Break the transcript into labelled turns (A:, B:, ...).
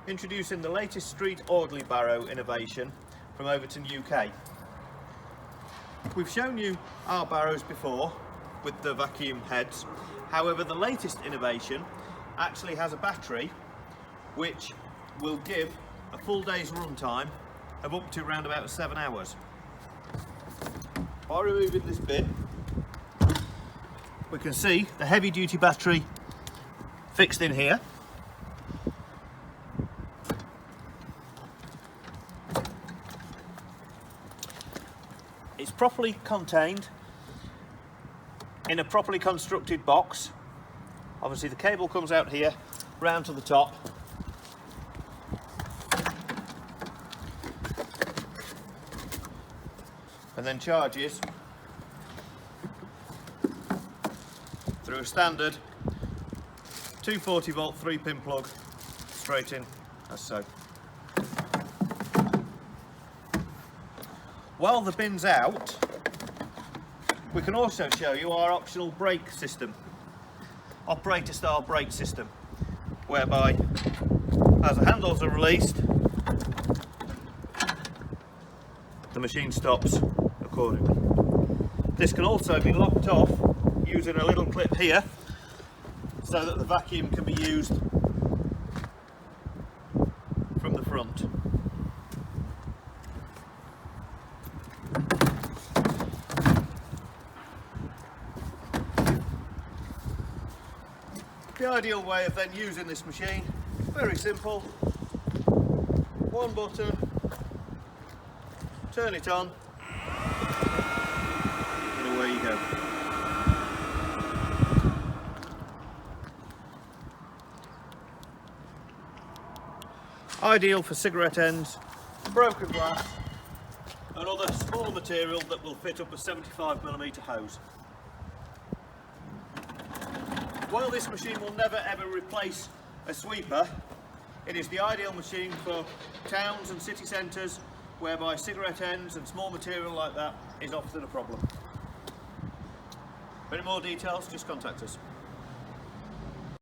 A: introducing the latest street orderly Barrow innovation from Overton, UK. We've shown you our Barrows before with the vacuum heads. However, the latest innovation actually has a battery which will give a full day's run time of up to around about 7 hours. By removing this bin, we can see the heavy duty battery fixed in here. It's properly contained in a properly constructed box. Obviously the cable comes out here round to the top, and then charges through a standard 240 volt 3-pin plug straight in as so. While the bin's out, we can also show you our optional brake system, operator style brake system, whereby as the handles are released, the machine stops accordingly. This can also be locked off using a little clip here so that the vacuum can be used from the front. The ideal way of then using this machine, very simple, one button, turn it on, and away you go. Ideal for cigarette ends, broken glass, and other small material that will fit up a 75mm hose. While this machine will never ever replace a sweeper, it is the ideal machine for towns and city centres whereby cigarette ends and small material like that is often a problem. For any more details, just contact us.